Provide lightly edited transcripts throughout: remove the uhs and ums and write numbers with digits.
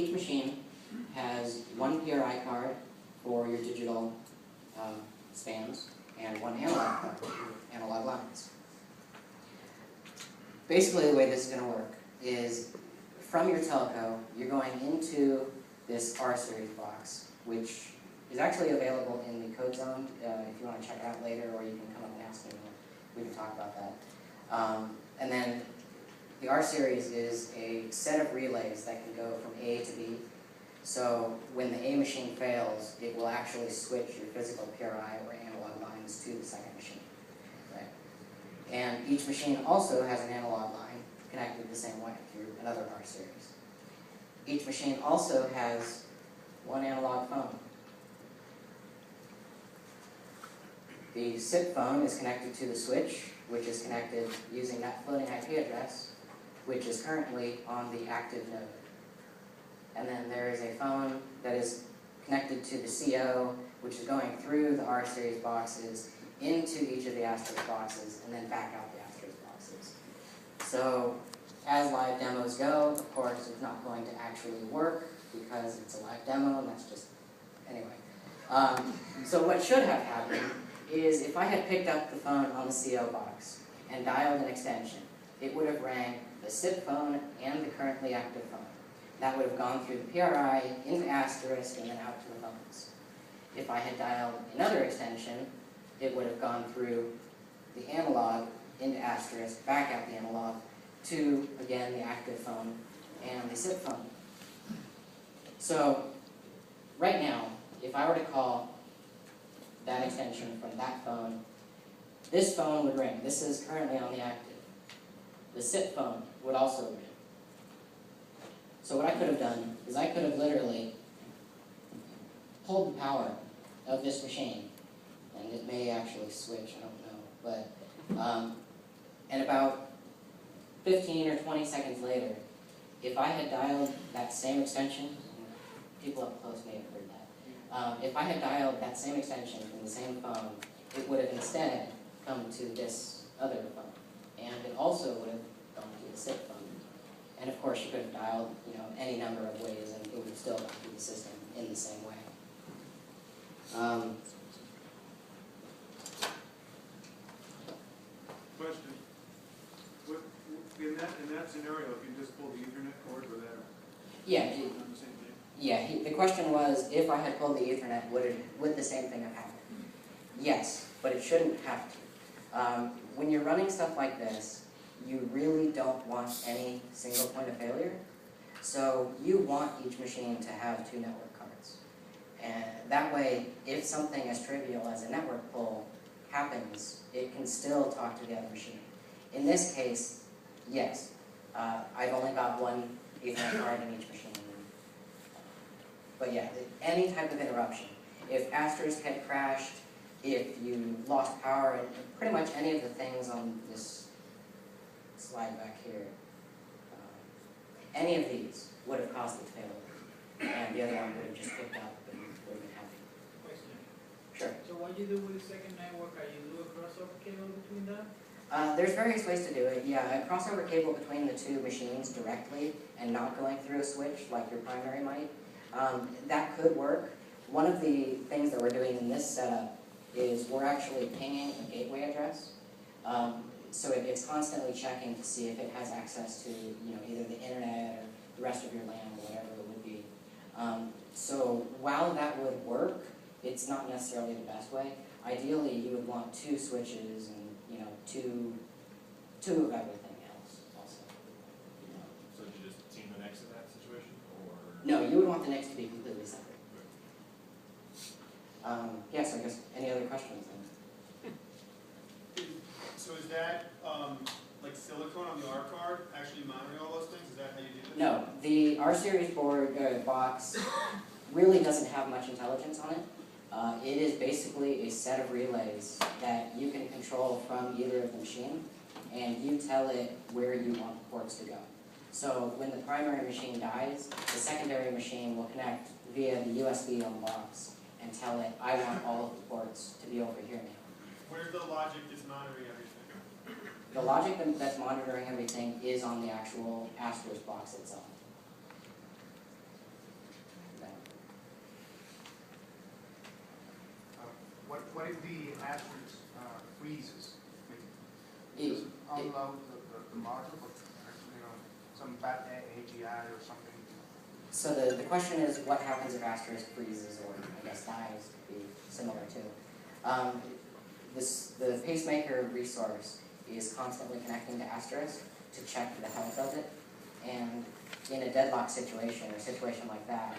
each machine has one PRI card for your digital spans and one analog card for your analog lines. Basically, the way this is going to work is from your telco, you're going into this R series box, which is actually available in the code zone if you want to check it out later, or you can come up and ask me. We can talk about that. And then the R series is a set of relays that can go from A to B. So when the A machine fails, it will actually switch your physical PRI or analog lines to the second machine. Right? And each machine also has an analog line connected the same way through another R series. Each machine also has one analog phone. The SIP phone is connected to the switch, which is connected using that floating IP address, which is currently on the active node. And then there is a phone that is connected to the CO, which is going through the R series boxes into each of the Asterisk boxes and then back out the Asterisk boxes. So as live demos go, of course, it's not going to actually work because it's a live demo, and that's just, anyway. So what should have happened is if I had picked up the phone on the CO box and dialed an extension, it would have rang the SIP phone and the currently active phone. That would have gone through the PRI into Asterisk and then out to the phones. If I had dialed another extension, it would have gone through the analog into Asterisk, back out the analog to, again, the active phone and the SIP phone. So right now, if I were to call that extension from that phone, this phone would ring. This is currently on the active. The SIP phone would also ring. So what I could have done is I could have literally pulled the power of this machine, and it may actually switch, I don't know, but and about 15 or 20 seconds later, if I had dialed that same extension, people up close may have heard that. If I had dialed that same extension from the same phone, it would have instead come to this other phone, and it also would have gone to the SIP phone. And of course, you could have dialed, any number of ways, and it would have still gone through the system in the same way. Question. In that scenario, if you just pull the Ethernet cord, would that Yeah. on the same thing? Yeah. The question was, if I had pulled the Ethernet, would the same thing have happened? Yes, but it shouldn't have to. When you're running stuff like this, you really don't want any single point of failure. So you want each machine to have two network cards. And that way, if something as trivial as a network pull happens, it can still talk to the other machine. In this case, yes, I've only got one Ethernet card in each machine. But yeah, any type of interruption. If Asterisk had crashed, if you lost power, and pretty much any of the things on this slide back here, any of these would have caused it to fail, and the other one would have just picked up and would have been happy. Question. Sure. So what you do with the second network? Are you do a crossover cable between them? There's various ways to do it. Yeah, a crossover cable between the two machines directly and not going through a switch like your primary might. That could work. One of the things that we're doing in this setup is we're actually pinging a gateway address. So it's constantly checking to see if it has access to either the internet or the rest of your LAN or whatever it would be. So while that would work, it's not necessarily the best way. Ideally, you would want two switches and two of everything else also. So did you just team the NICs in that situation, or? No, you would want the NICs to be completely separate. Yes, I guess any other questions then? So is that like silicone on the R card actually monitoring all those things? Is that how you do it? No, the R series board box really doesn't have much intelligence on it. It is basically a set of relays that you can control from either of the machine, and you tell it where you want the ports to go. So when the primary machine dies, the secondary machine will connect via the USB on the box and tell it, I want all of the ports to be over here now. Where's the logic that's monitoring everything? The logic that's monitoring everything is on the actual Asterisk box itself. if the Asterisk freezes? It- Just unload the module, but some bad API or something? So the question is, what happens if Asterisk freezes or, I guess, dies, to be similar to. The pacemaker resource is constantly connecting to Asterisk to check the health of it. And in a deadlock situation or a situation like that,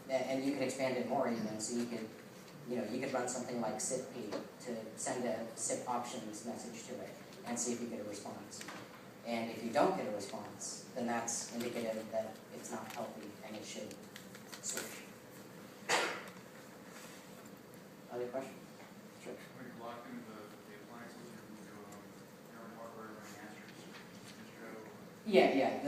and you could expand it more even, so you could run something like SIP-P to send a SIP options message to it and see if you get a response. And if you don't get a response, then that's indicative that it's not healthy and it should switch. Other questions? Sure. When you're locking the appliances, your own hardware running Asterisk distro? Yeah.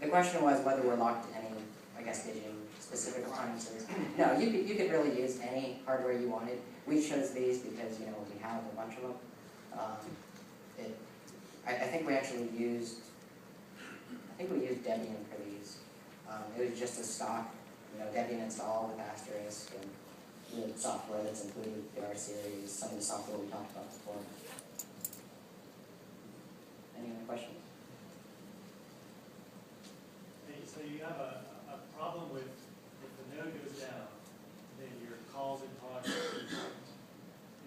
The question was whether we're locked to any, I guess, Digium specific appliances. No, you could really use any hardware you wanted. We chose these because, we have a bunch of them. I think we actually used Debian for these. It was just a stock, Debian installed with Asterisk and the software that's included with the R series, some of the software we talked about before. Any other questions? Hey, so you have a problem with, if the node goes down, then your calls and pods are interrupted.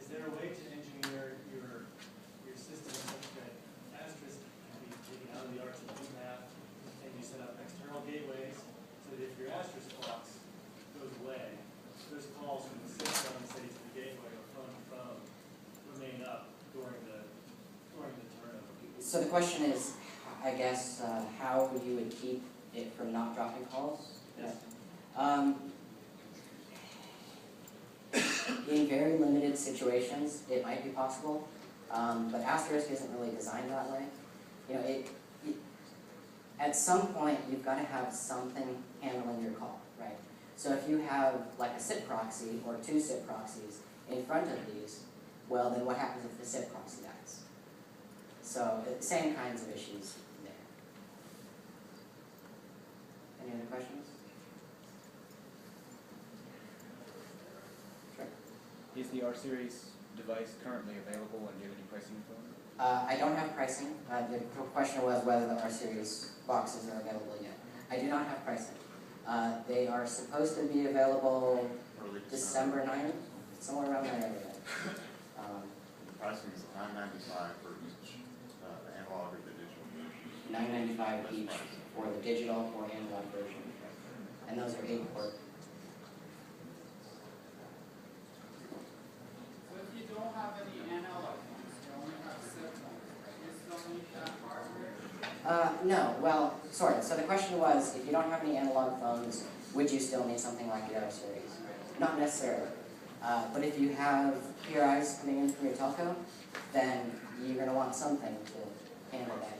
Is there a way to engineer your system such that Asterisk can be taken out of the RTP map and you set up external gateways so that if your Asterisk box goes away, those calls from the system, say to the gateway or phone to phone, remain up during the turnover? So the question is, I guess, how you would keep it from not dropping calls? Yes. In very limited situations, it might be possible, but Asterisk isn't really designed that way. At some point, you've got to have something handling your call, right? So if you have like a SIP proxy or two SIP proxies in front of these, well, then what happens if the SIP proxy dies? So the same kinds of issues there. Any other questions? Sure. Is the R series device currently available, and do you have any pricing for it? I don't have pricing. The question was whether the R series boxes are available yet. I do not have pricing. They are supposed to be available December 9th, somewhere around that area. Pricing is $9.95 for each analog or the digital version. $9.95 each for the digital or analog version. And those are 8-port. So if you don't have any analog phones, you only have SIP phones, you still need that hardware? No, well, sort of. So the question was, if you don't have any analog phones, would you still need something like the R series? Not necessarily. But if you have PRIs coming in from your telco, then you're going to want something to handle that.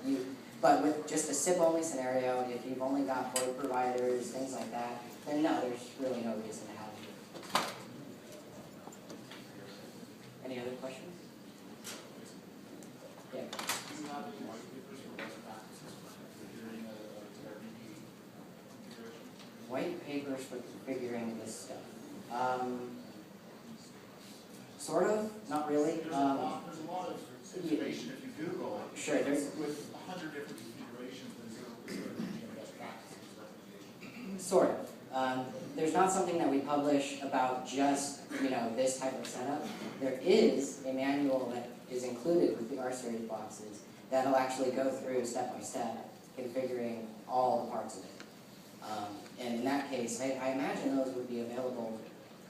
But with just a SIP-only scenario, if you've only got VoIP providers, things like that, then no, there's really no reason to have it. Any other questions? Yeah. White papers for configuring this stuff. Sort of, not really. There's a lot of information if you Google it. Sure, there's with 100 different configurations, there's a best practices recommendation. sort of. There's not something that we publish about just, this type of setup. There is a manual that is included with the R series boxes that'll actually go through step by step, configuring all the parts of it. And in that case, I imagine those would be available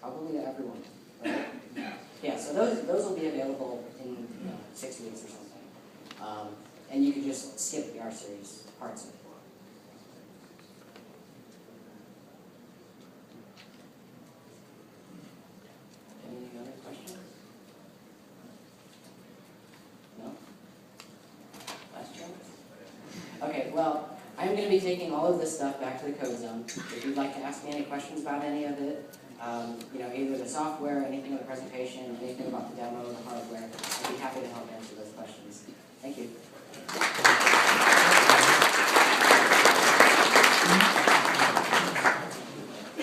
probably to everyone, right? Yeah, so those will be available in 6 weeks or something. And you can just skip the R series parts of it. Any other questions? No? Last chance? Okay, well, I'm going to be taking all of this stuff back to the code zone. If you'd like to ask me any questions about any of it, either the software, anything in the presentation, anything about the demo, the hardware, I'd be happy to help answer those questions. Thank you.